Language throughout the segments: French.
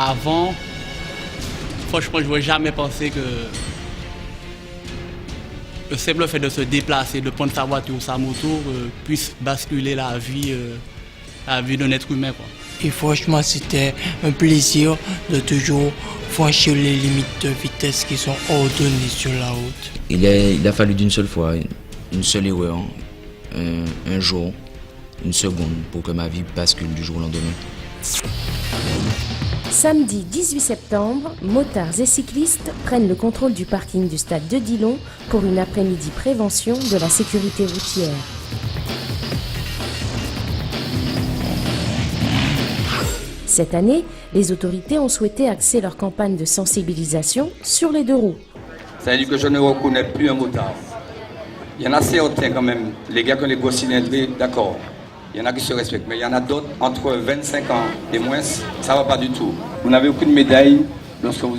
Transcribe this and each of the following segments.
Avant, franchement, je n'aurais jamais pensé que le simple fait de se déplacer, de prendre sa voiture ou sa moto puisse basculer la vie d'un être humain, quoi. Et franchement, c'était un plaisir de toujours franchir les limites de vitesse qui sont ordonnées sur la route. Il a fallu d'une seule fois, une seule erreur, un jour, une seconde pour que ma vie bascule du jour au lendemain. Samedi 18 septembre, motards et cyclistes prennent le contrôle du parking du stade de Dillon pour une après-midi prévention de la sécurité routière. Cette année, les autorités ont souhaité axer leur campagne de sensibilisation sur les deux roues. Ça veut dire que je ne reconnais plus un motard. Il y en a certains quand même, les gars qui ont les gros cylindrés, d'accord. Il y en a qui se respectent, mais il y en a d'autres entre 25 ans et moins, ça ne va pas du tout. Vous n'avez aucune médaille lorsque vous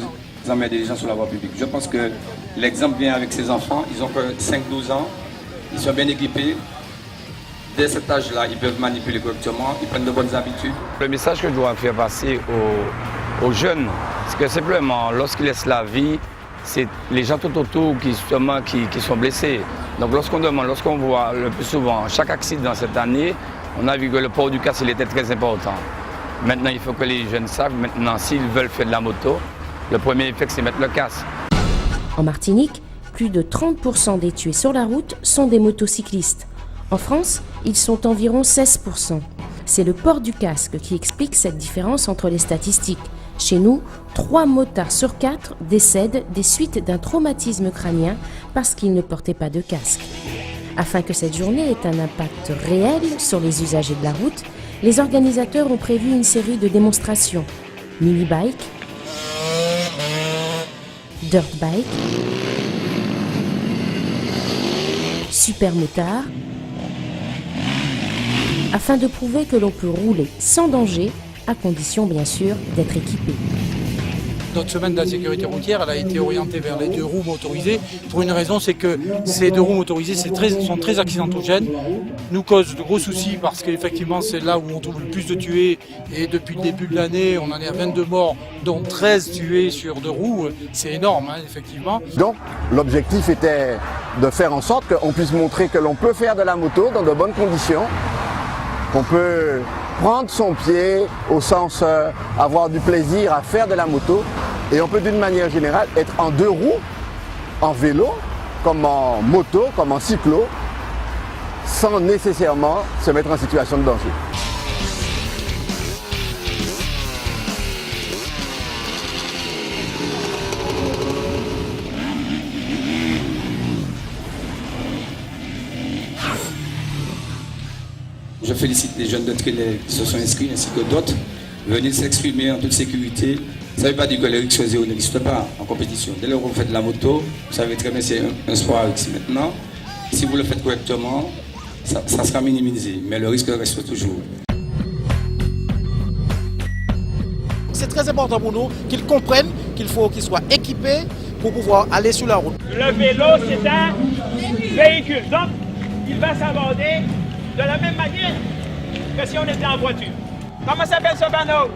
emmènez des gens sur la voie publique. Je pense que l'exemple vient avec ces enfants, ils ont que 5-12 ans, ils sont bien équipés. Dès cet âge-là, ils peuvent manipuler correctement, ils prennent de bonnes habitudes. Le message que je dois faire passer aux jeunes, c'est que simplement, lorsqu'ils laissent la vie, c'est les gens tout autour qui sont blessés. Donc lorsqu'on voit le plus souvent chaque accident cette année, on a vu que le port du casque il était très important. Maintenant, il faut que les jeunes savent, maintenant, s'ils veulent faire de la moto, le premier effet, c'est mettre le casque. En Martinique, plus de 30% des tués sur la route sont des motocyclistes. En France, ils sont environ 16%. C'est le port du casque qui explique cette différence entre les statistiques. Chez nous, 3 motards sur 4 décèdent des suites d'un traumatisme crânien parce qu'ils ne portaient pas de casque. Afin que cette journée ait un impact réel sur les usagers de la route, les organisateurs ont prévu une série de démonstrations. Mini-bike, dirt bike, super motard, afin de prouver que l'on peut rouler sans danger, à condition bien sûr d'être équipé. Notre semaine de la sécurité routière, elle a été orientée vers les deux roues motorisées. Pour une raison, c'est que ces deux roues motorisées sont très accidentogènes, nous causent de gros soucis parce qu'effectivement c'est là où on trouve le plus de tués. Et depuis le début de l'année, on en est à 22 morts, dont 13 tués sur deux roues. C'est énorme, hein, effectivement. Donc l'objectif était de faire en sorte qu'on puisse montrer que l'on peut faire de la moto dans de bonnes conditions, qu'on peut prendre son pied au sens avoir du plaisir à faire de la moto, et on peut d'une manière générale être en deux roues, en vélo, comme en moto, comme en cyclo, sans nécessairement se mettre en situation de danger. Je félicite les jeunes de Trélé qui se sont inscrits ainsi que d'autres. Venir s'exprimer en toute sécurité. Ça ne veut pas dire que les risques zéro n'existent pas en compétition. Dès lors que vous faites de la moto, vous savez très bien que c'est un sport à risque. Maintenant, si vous le faites correctement, ça sera minimisé, mais le risque reste toujours. C'est très important pour nous qu'ils comprennent qu'il faut qu'ils soient équipés pour pouvoir aller sur la route. Le vélo, c'est un véhicule, donc il va s'aborder de la même manière que si on était en voiture. Comment s'appelle ce panneau?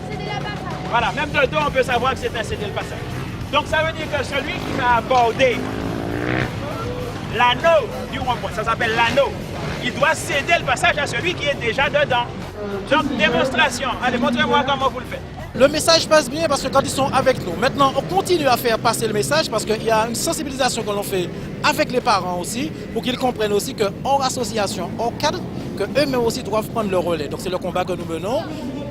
Céder le passage. Voilà, même de dos, on peut savoir que c'est un céder le passage. Donc ça veut dire que celui qui va aborder l'anneau du rond-point, ça s'appelle l'anneau, il doit céder le passage à celui qui est déjà dedans. Donc démonstration. Allez, montrez-moi comment vous le faites. Le message passe bien parce que quand ils sont avec nous, maintenant on continue à faire passer le message parce qu'il y a une sensibilisation que l'on fait avec les parents aussi pour qu'ils comprennent aussi que hors association, hors cadre, qu'eux-mêmes aussi doivent prendre le relais. Donc c'est le combat que nous menons.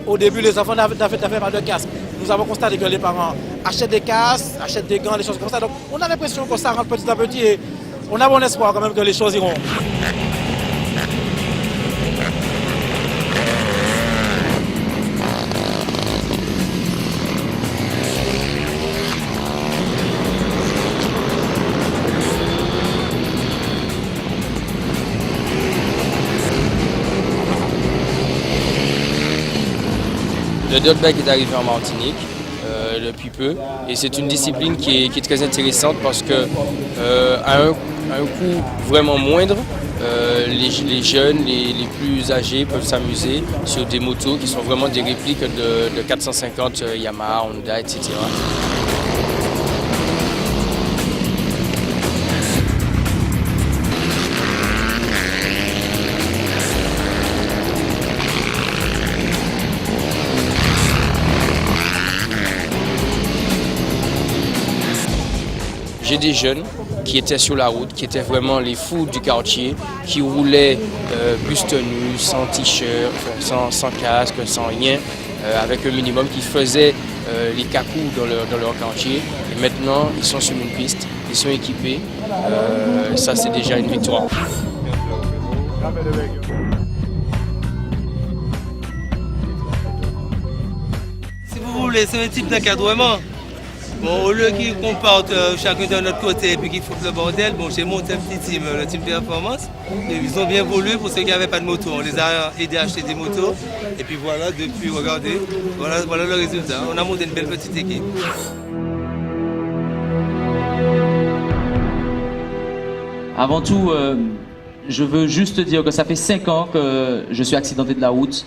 Au début, les enfants n'avaient pas de casque. Nous avons constaté que les parents achètent des casques, achètent des gants, des choses comme ça. Donc on a l'impression que ça rentre petit à petit et on a bon espoir quand même que les choses iront. Le dirt bike est arrivé en Martinique depuis peu et c'est une discipline qui est très intéressante parce que à un coût vraiment moindre, les jeunes, les plus âgés peuvent s'amuser sur des motos qui sont vraiment des répliques de 450 Yamaha, Honda, etc. J'ai des jeunes qui étaient sur la route, qui étaient vraiment les fous du quartier, qui roulaient buste nu, sans t-shirt, sans casque, sans rien, avec un minimum, qui faisaient les cacous dans leur quartier. Et maintenant, ils sont sur une piste, ils sont équipés. Ça, c'est déjà une victoire. Si vous voulez, c'est un type d'encadrement. Bon, au lieu qu'on parte chacun de notre côté et puis qu'ils foutent le bordel, bon, j'ai monté un petit team, le team performance. Et ils ont bien voulu pour ceux qui n'avaient pas de moto. On les a aidés à acheter des motos. Et puis voilà, depuis, regardez, voilà le résultat. On a monté une belle petite équipe. Avant tout, je veux juste dire que ça fait 5 ans que je suis accidenté de la route.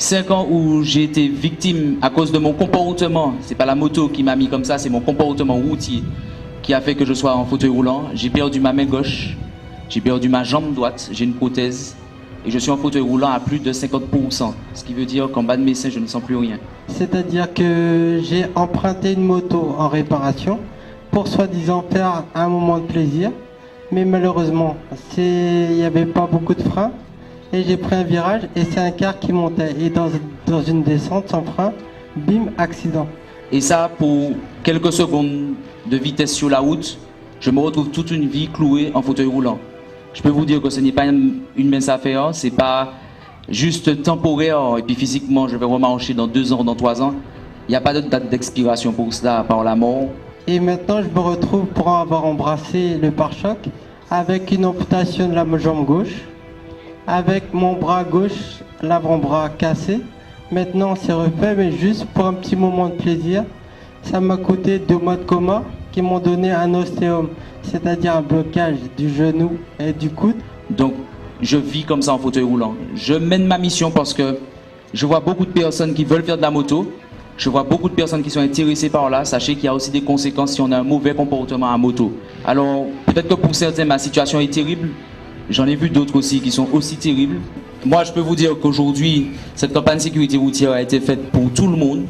5 ans où j'ai été victime à cause de mon comportement. C'est pas la moto qui m'a mis comme ça, c'est mon comportement routier qui a fait que je sois en fauteuil roulant. J'ai perdu ma main gauche, j'ai perdu ma jambe droite, j'ai une prothèse et je suis en fauteuil roulant à plus de 50%. Ce qui veut dire qu'en bas de mes seins, je ne sens plus rien. C'est-à-dire que j'ai emprunté une moto en réparation pour soi-disant faire un moment de plaisir. Mais malheureusement, il n'y avait pas beaucoup de freins. Et j'ai pris un virage et c'est un car qui montait. Et dans une descente sans frein, bim, accident. Et ça, pour quelques secondes de vitesse sur la route, je me retrouve toute une vie clouée en fauteuil roulant. Je peux vous dire que ce n'est pas une mince affaire, c'est pas juste temporaire et puis physiquement je vais remarcher dans 2 ans, dans 3 ans. Il n'y a pas de date d'expiration pour cela, à part la mort. Et maintenant, je me retrouve pour avoir embrassé le pare-choc avec une amputation de la jambe gauche. Avec mon bras gauche, l'avant-bras cassé. Maintenant, c'est refait, mais juste pour un petit moment de plaisir. Ça m'a coûté 2 mois de coma qui m'ont donné un ostéome, c'est-à-dire un blocage du genou et du coude. Donc, je vis comme ça en fauteuil roulant. Je mène ma mission parce que je vois beaucoup de personnes qui veulent faire de la moto. Je vois beaucoup de personnes qui sont intéressées par là. Sachez qu'il y a aussi des conséquences si on a un mauvais comportement à moto. Alors, peut-être que pour certains, ma situation est terrible. J'en ai vu d'autres aussi qui sont aussi terribles. Moi, je peux vous dire qu'aujourd'hui, cette campagne de sécurité routière a été faite pour tout le monde,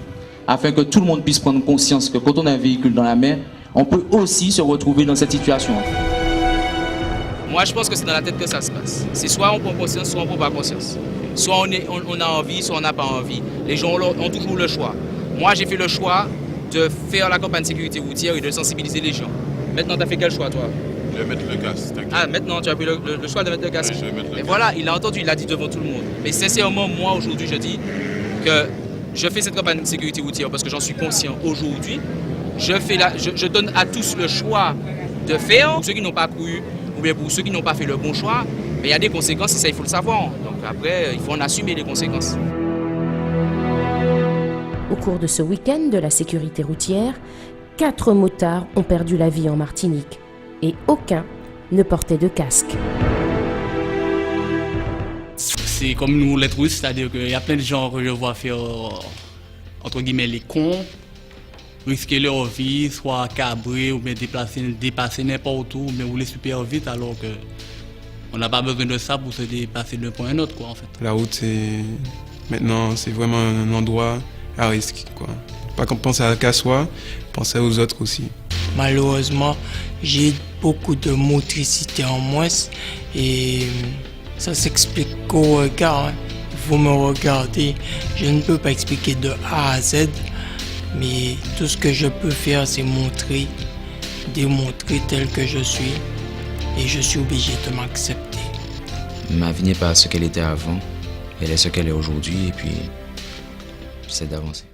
afin que tout le monde puisse prendre conscience que quand on a un véhicule dans la main, on peut aussi se retrouver dans cette situation. Moi, je pense que c'est dans la tête que ça se passe. C'est soit on prend conscience, soit on ne prend pas conscience. Soit on a envie, soit on n'a pas envie. Les gens ont toujours le choix. Moi, j'ai fait le choix de faire la campagne de sécurité routière et de sensibiliser les gens. Maintenant, tu as fait quel choix, toi ? Je vais mettre le casque. Ah, maintenant, tu as pris le choix de mettre le casque. Oui, je vais mettre le casque. Voilà, il a entendu, il l'a dit devant tout le monde. Mais sincèrement, moi, aujourd'hui, je dis que je fais cette campagne de sécurité routière parce que j'en suis conscient aujourd'hui. Je donne à tous le choix de faire. Pour ceux qui n'ont pas couru, ou bien pour ceux qui n'ont pas fait le bon choix, mais il y a des conséquences et ça, il faut le savoir. Donc après, il faut en assumer les conséquences. Au cours de ce week-end de la sécurité routière, 4 motards ont perdu la vie en Martinique. Et aucun ne portait de casque. C'est comme nous les touristes, c'est-à-dire qu'il y a plein de gens que je vois faire, entre guillemets, les cons, risquer leur vie, soit cabrer ou bien dépasser n'importe où, ou bien rouler super vite, alors qu'on n'a pas besoin de ça pour se dépasser d'un point à un autre, quoi, en fait. La route, maintenant, c'est vraiment un endroit à risque, quoi. Pas qu'on pense qu'à soi, penser aux autres aussi. Malheureusement, j'ai beaucoup de motricité en moins et ça s'explique qu'au regard. Vous me regardez, je ne peux pas expliquer de A à Z, mais tout ce que je peux faire, c'est démontrer tel que je suis et je suis obligé de m'accepter. Ma vie n'est pas ce qu'elle était avant, elle est ce qu'elle est aujourd'hui et puis c'est d'avancer.